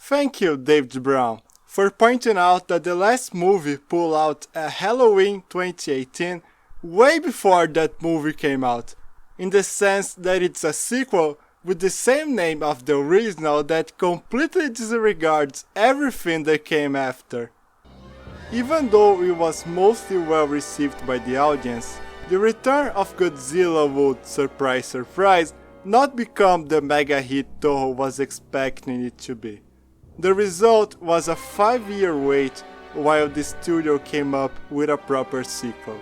Thank you, David Brown, for pointing out that the last movie pulled out a Halloween 2018 way before that movie came out, in the sense that it's a sequel with the same name of the original that completely disregards everything that came after. Even though it was mostly well received by the audience, the return of Godzilla would, surprise, not become the mega hit Toho was expecting it to be. The result was a 5-year wait while the studio came up with a proper sequel.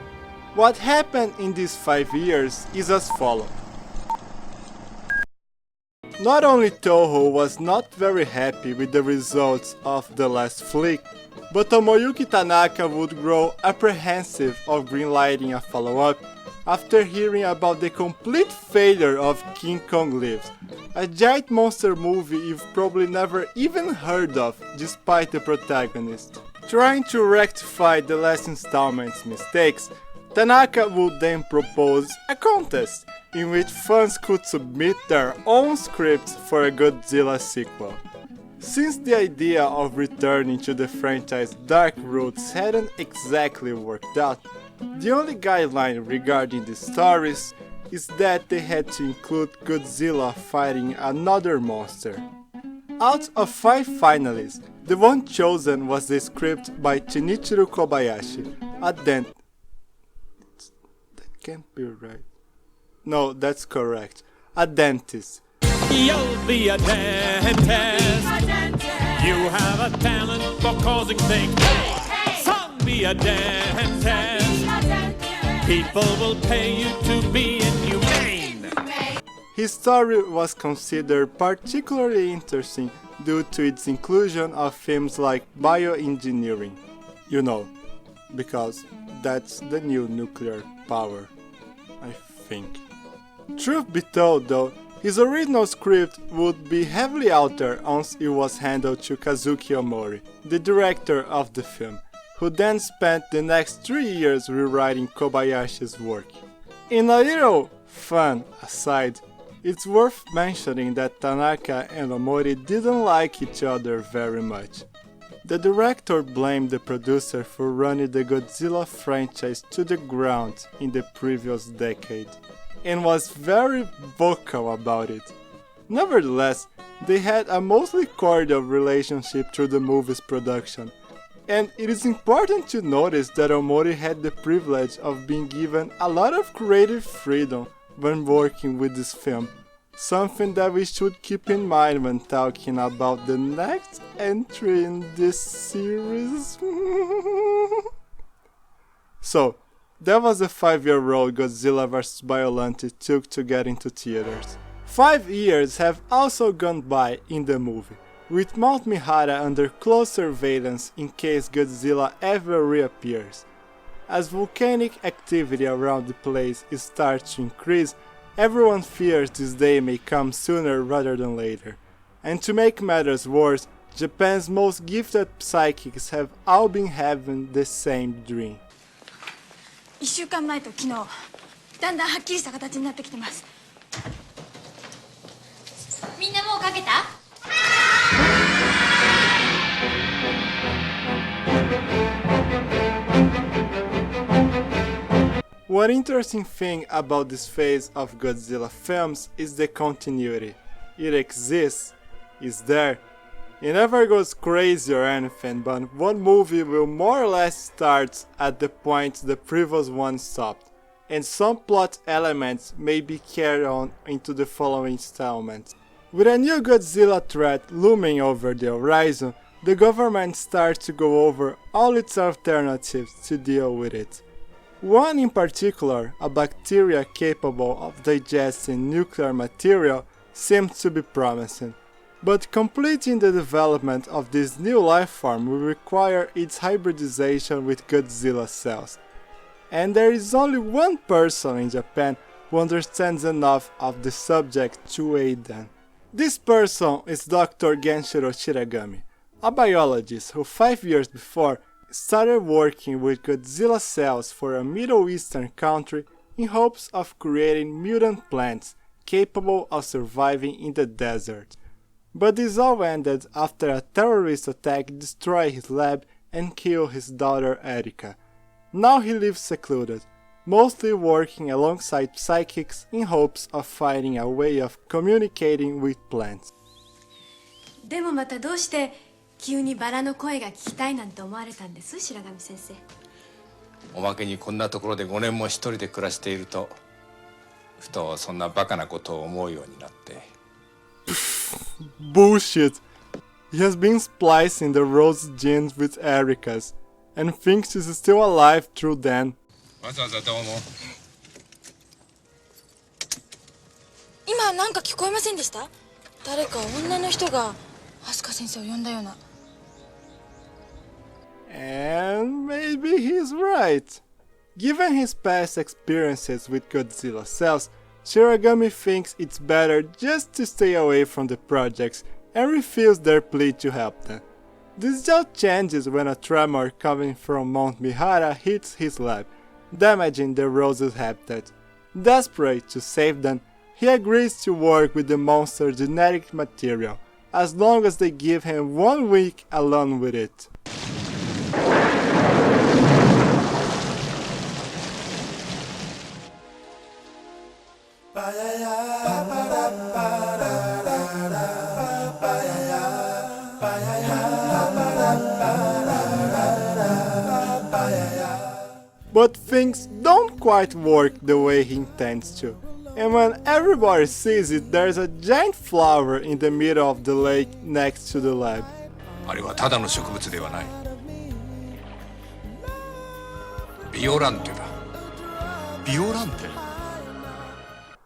What happened in these 5 years is as follows. Not only Toho was not very happy with the results of the last flick, but Tomoyuki Tanaka would grow apprehensive of greenlighting a follow-up after hearing about the complete failure of King Kong Lives, a giant monster movie you've probably never even heard of despite the protagonist. Trying to rectify the last installment's mistakes, Tanaka would then propose a contest in which fans could submit their own scripts for a Godzilla sequel. Since the idea of returning to the franchise's dark roots hadn't exactly worked out, the only guideline regarding the stories is that they had to include Godzilla fighting another monster. Out of 5 finalists, the one chosen was the script by Shinichiro Kobayashi, a dentist. That can't be right. No, that's correct. A dentist. You'll be a dentist. You have a talent for causing things. Son, be a dentist. People will pay you to be inhumane. His story was considered particularly interesting due to its inclusion of themes like bioengineering. You know, because that's the new nuclear power, I think. Truth be told though, his original script would be heavily altered once it was handed to Kazuki Omori, the director of the film, who then spent the next 3 years rewriting Kobayashi's work. In a little fun aside, it's worth mentioning that Tanaka and Omori didn't like each other very much. The director blamed the producer for running the Godzilla franchise to the ground in the previous decade, and was very vocal about it. Nevertheless, they had a mostly cordial relationship through the movie's production, and it is important to notice that Omori had the privilege of being given a lot of creative freedom when working with this film, something that we should keep in mind when talking about the next entry in this series. So, that was the 5-year road Godzilla vs. Biollante took to get into theaters. 5 years have also gone by in the movie, with Mount Mihara under close surveillance in case Godzilla ever reappears. As volcanic activity around the place starts to increase, everyone fears this day may come sooner rather than later. And to make matters worse, Japan's most gifted psychics have all been having the same dream. 1週間前と昨日だんだんはっきりした形になってきてます。みんなもうかけた？ One interesting thing about this phase of Godzilla films is the continuity. It exists, is there. It never goes crazy or anything, but one movie will more or less start at the point the previous one stopped, and some plot elements may be carried on into the following installments. With a new Godzilla threat looming over the horizon, the government starts to go over all its alternatives to deal with it. One in particular, a bacteria capable of digesting nuclear material, seems to be promising. But completing the development of this new life form will require its hybridization with Godzilla cells. And there is only one person in Japan who understands enough of the subject to aid them. This person is Dr. Genshiro Shiragami, a biologist who 5 years before started working with Godzilla cells for a Middle Eastern country in hopes of creating mutant plants capable of surviving in the desert. But this all ended after a terrorist attack destroyed his lab and killed his daughter Erika. Now he lives secluded, mostly working alongside psychics in hopes of finding a way of communicating with plants. でもまたどうして急にバラの声が聞きたいなんて思われたんです、白神先生。おまけにこんなところで5年も一人で暮らしていると、ふとそんなバカなことを思うようになって。Bullshit! He has been splicing the Rose genes with Erika's, and thinks she's still alive through them. わざわざどうも。今なんか聞こえませんでした？誰か女の人がアスカ先生を呼んだような。And maybe he's right. Given his past experiences with Godzilla cells, Shirogami thinks it's better just to stay away from the projects and refuse their plea to help them. This all changes when a tremor coming from Mount Mihara hits his lab, damaging the Rose's habitat. Desperate to save them, he agrees to work with the monster's genetic material, as long as they give him 1 week alone with it. But things don't quite work the way he intends to, and when everybody sees it, there's a giant flower in the middle of the lake next to the lab. あれはただの植物ではない。ビオランテだ。ビオランテ?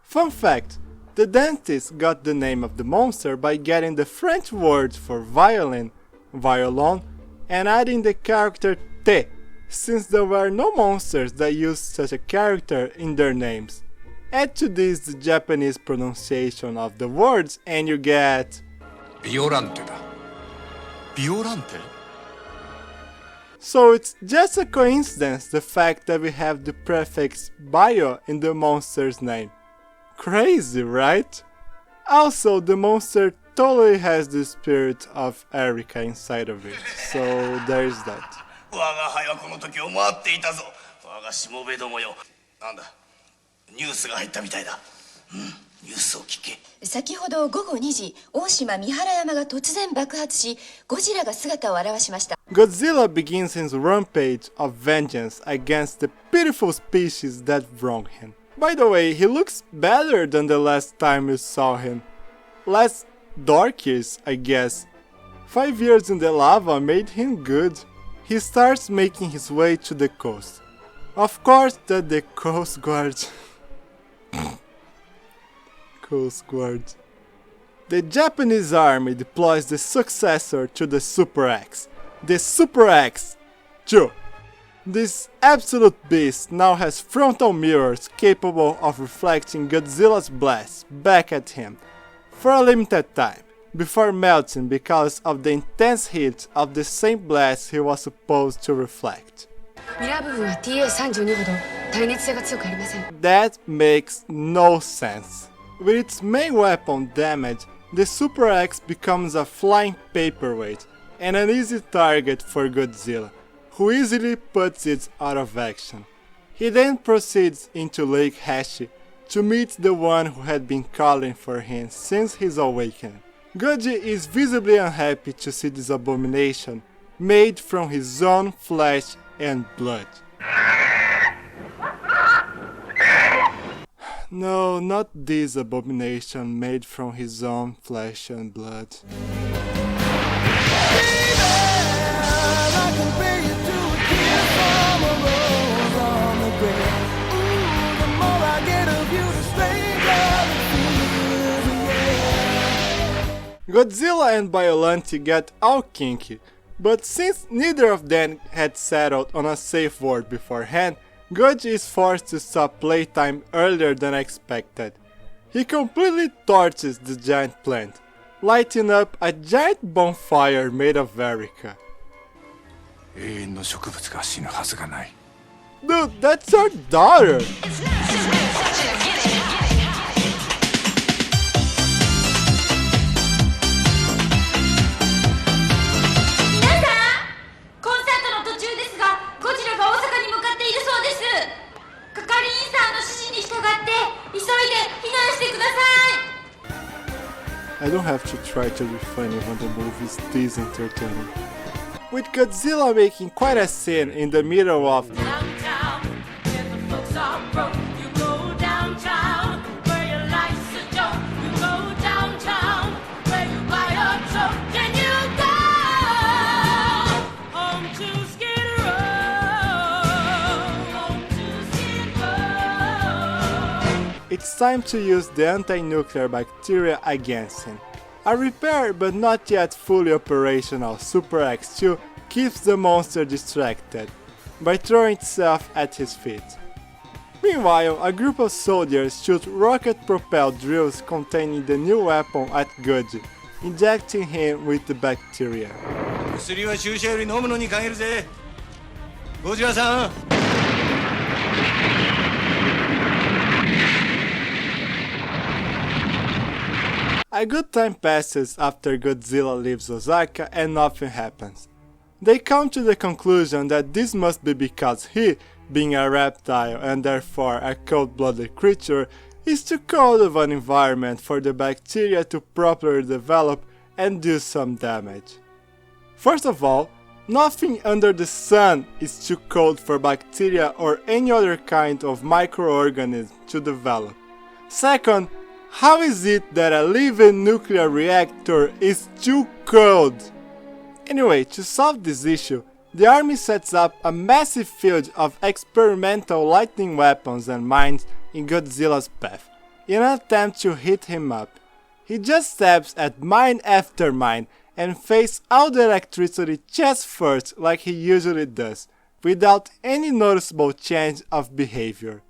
Fun fact, the dentist got the name of the monster by getting the French word for violin, violon, and adding the character T, since there were no monsters that used such a character in their names. Add to this the Japanese pronunciation of the words and you get ビオランテだ。ビオランテ? So it's just a coincidence the fact that we have the prefix bio in the monster's name. Crazy, right? Also, the monster totally has the spirit of Erika inside of it, so there's that. 我が輩はこの時を待っていたぞ。我がしもべどもよ。なんだ、ニュースが入ったみたいだ。ニュースを聞け。先ほど午後2時、大島三原山が突然爆発し、ゴジラが姿を現しました。Godzilla begins his rampage of vengeance against the pitiful species that wronged him. By the way, he looks better than the last time we saw him. Less dorkish, I guess. 5 years in the lava made him good. He starts making his way to the coast. Of course that the Coast Guard... Coast Guard... The Japanese army deploys the successor to the Super X. The Super X! Joe. This absolute beast now has frontal mirrors capable of reflecting Godzilla's blasts back at him for a limited time, before melting because of the intense heat of the same blast he was supposed to reflect. ミラー部分は TA32 ほど耐熱性が強くありません。That makes no sense. With its main weapon damaged, the Super X becomes a flying paperweight and an easy target for Godzilla, who easily puts it out of action. He then proceeds into Lake Hashi to meet the one who had been calling for him since his awakening. Goji is visibly unhappy to see this abomination made from his own flesh and blood. No, not this abomination made from his own flesh and blood. Godzilla and Biollante get all kinky, but since neither of them had settled on a safe word beforehand, Goji is forced to stop playtime earlier than expected. He completely torches the giant plant, lighting up a giant bonfire made of Erika. 永遠の植物が死ぬはずがない。 Dude, that's our daughter! have to try to be funny when the movie is this entertaining. With Godzilla making quite a scene in the middle of Downtown, where the folks are broke. You go downtown, where your life's a joke. You go downtown, where you buy a joke. Can you go home to Skid Row? Home to Skid Row. it's time to use the anti-nuclear bacteria against him. A repaired but not yet fully operational Super X2 keeps the monster distracted by throwing itself at his feet. Meanwhile, a group of soldiers shoot rocket-propelled drills containing the new weapon at Goji, injecting him with the bacteria. 薬は注射より飲むのに限るぜ。ゴジラさん。A good time passes after Godzilla leaves Osaka and nothing happens. They come to the conclusion that this must be because he, being a reptile and therefore a cold-blooded creature, is too cold of an environment for the bacteria to properly develop and do some damage. First of all, nothing under the sun is too cold for bacteria or any other kind of microorganism to develop. Second, how is it that a living nuclear reactor is too cold? Anyway, to solve this issue, the army sets up a massive field of experimental lightning weapons and mines in Godzilla's path, in an attempt to hit him up. He just stabs at mine after mine and faces all the electricity chest first like he usually does, without any noticeable change of behavior.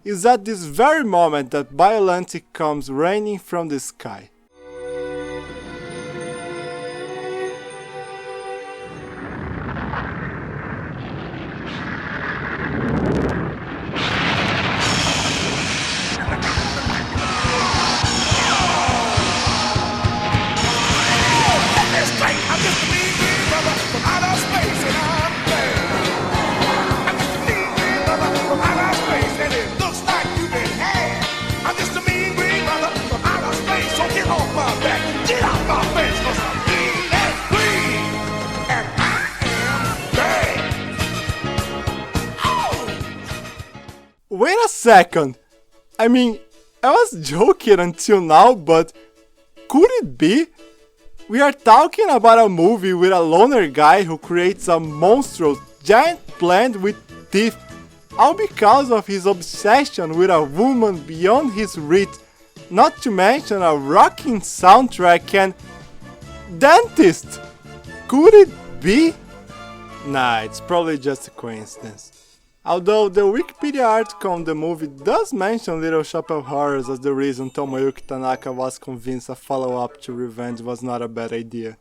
It's at this very moment that Biollante comes raining from the sky. Wait a second! I mean, I was joking until now, but could it be? We are talking about a movie with a loner guy who creates a monstrous giant plant with teeth, all because of his obsession with a woman beyond his reach, not to mention a rocking soundtrack and dentist! Could it be? Nah, it's probably just a coincidence. Although the Wikipedia article on the movie does mention Little Shop of Horrors as the reason Tomoyuki Tanaka was convinced a follow-up to Revenge was not a bad idea.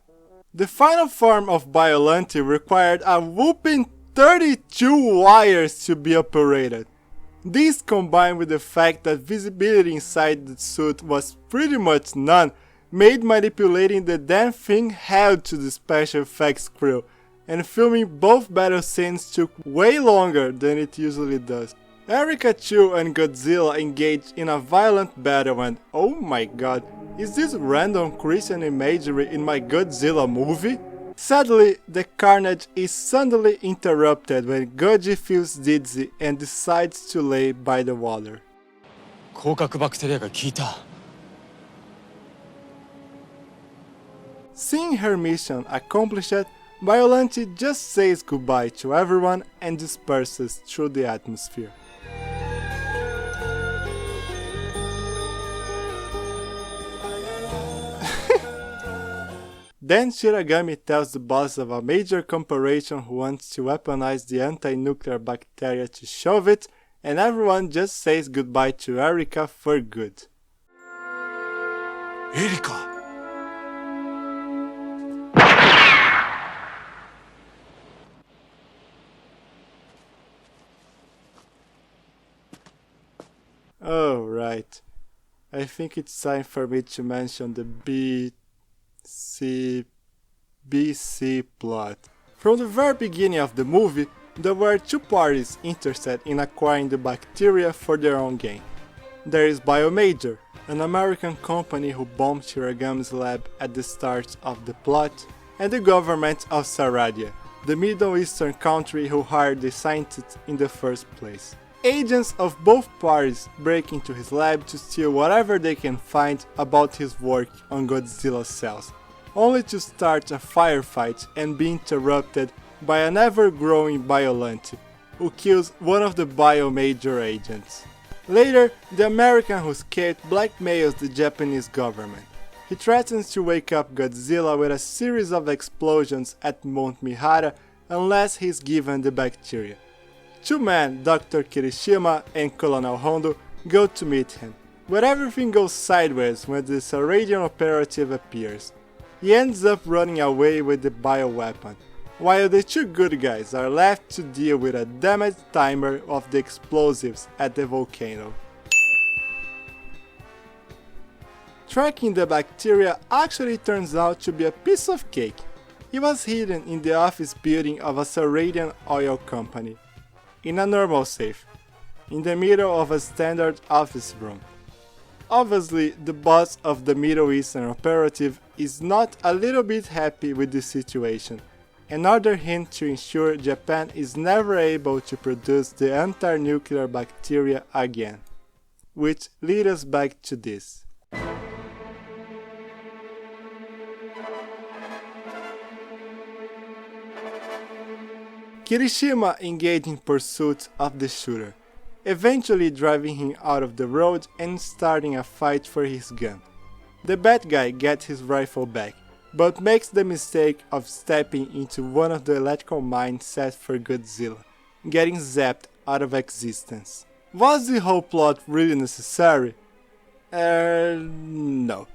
The final form of Biollante required a whopping 32 wires to be operated. This, combined with the fact that visibility inside the suit was pretty much none, made manipulating the damn thing hell to the special effects crew, and filming both battle scenes took way longer than it usually does. Erika Chu and Godzilla engaged in a violent battle and oh my god, is this random Christian imagery in my Godzilla movie? Sadly, the carnage is suddenly interrupted when Goji feels dizzy and decides to lay by the water. 甲殻バクテリアが効いた。 Seeing her mission accomplished, Biollante just says goodbye to everyone and disperses through the atmosphere. Then Shiragami tells the boss of a major corporation who wants to weaponize the anti-nuclear bacteria to shove it, and everyone just says goodbye to Erika for good. エリカ。 Oh, right. I think it's time for me to mention the BC plot. From the very beginning of the movie, there were two parties interested in acquiring the bacteria for their own gain. There is Biomajor, an American company who bombed Shirogami's lab at the start of the plot, and the government of Saradia, the Middle Eastern country who hired the scientists in the first place. Agents of both parties break into his lab to steal whatever they can find about his work on Godzilla cells, only to start a firefight and be interrupted by an ever-growing Biollante, who kills one of the Bio major agents. Later, the American who escaped blackmails the Japanese government. He threatens to wake up Godzilla with a series of explosions at Mount Mihara unless he's given the bacteria. Two men, Dr. Kirishima and Colonel Hondo, go to meet him, but everything goes sideways when the Saradian operative appears. He ends up running away with the bioweapon, while the two good guys are left to deal with a damaged timer of the explosives at the volcano. Tracking the bacteria actually turns out to be a piece of cake. It was hidden in the office building of a Saradian oil company, in a normal safe, in the middle of a standard office room. Obviously, the boss of the Middle Eastern operative is not a little bit happy with the situation, and ordered him to ensure Japan is never able to produce the anti-nuclear bacteria again. Which leads us back to this. Kirishima engaged in pursuit of the shooter, eventually driving him out of the road and starting a fight for his gun. The bad guy gets his rifle back, but makes the mistake of stepping into one of the electrical mines set for Godzilla, getting zapped out of existence. Was the whole plot really necessary? No.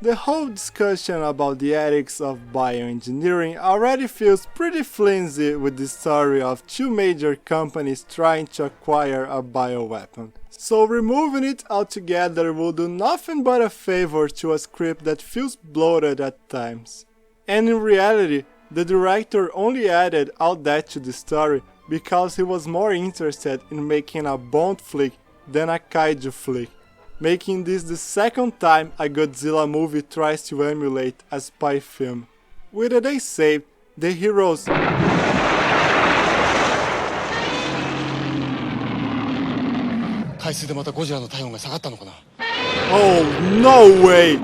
The whole discussion about the ethics of bioengineering already feels pretty flimsy with the story of two major companies trying to acquire a bioweapon. So removing it altogether will do nothing but a favor to a script that feels bloated at times. And in reality, the director only added all that to the story because he was more interested in making a Bond flick than a kaiju flick, making this the second time a Godzilla movie tries to emulate a spy film. With a day saved, the heroes Oh, no way!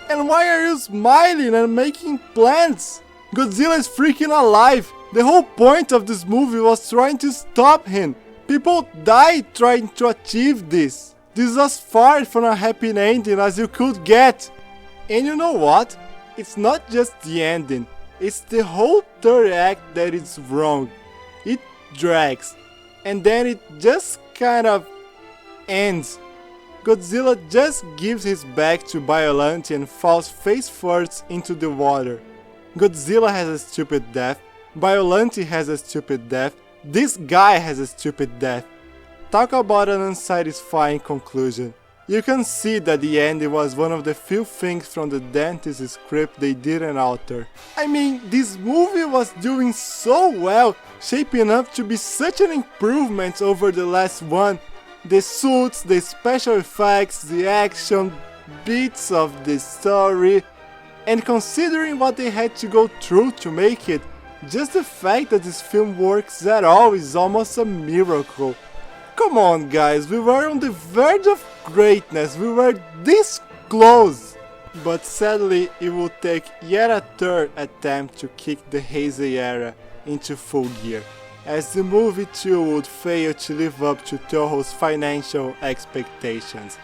And why are you smiling and making plans? Godzilla is freaking alive! The whole point of this movie was trying to stop him. People died trying to achieve this. This is as far from a happy ending as you could get. And you know what? It's not just the ending. It's the whole third act that is wrong. It drags. And then it just kind of ends. Godzilla just gives his back to Biollante and falls face first into the water. Godzilla has a stupid death. Biollante has a stupid death. This guy has a stupid death. Talk about an unsatisfying conclusion. You can see that the ending was one of the few things from the dentist script they didn't alter. I mean, this movie was doing so well, shaping up to be such an improvement over the last one. The suits, the special effects, the action, bits of the story, and considering what they had to go through to make it, just the fact that this film works at all is almost a miracle. Come on guys, we were on the verge of greatness, we were this close! But sadly, it will take yet a third attempt to kick the Heisei era into full gear, as the movie too would fail to live up to Toho's financial expectations.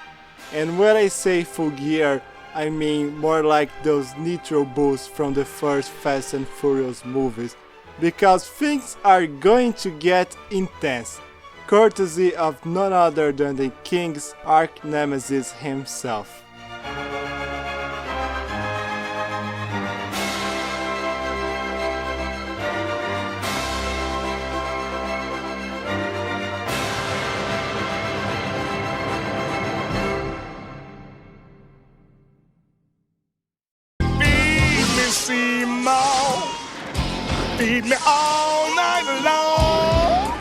And when I say full gear, I mean more like those nitro boosts from the first Fast and Furious movies, because things are going to get intense, courtesy of none other than the King's arch nemesis himself. Missy Mouse. feed me all night long.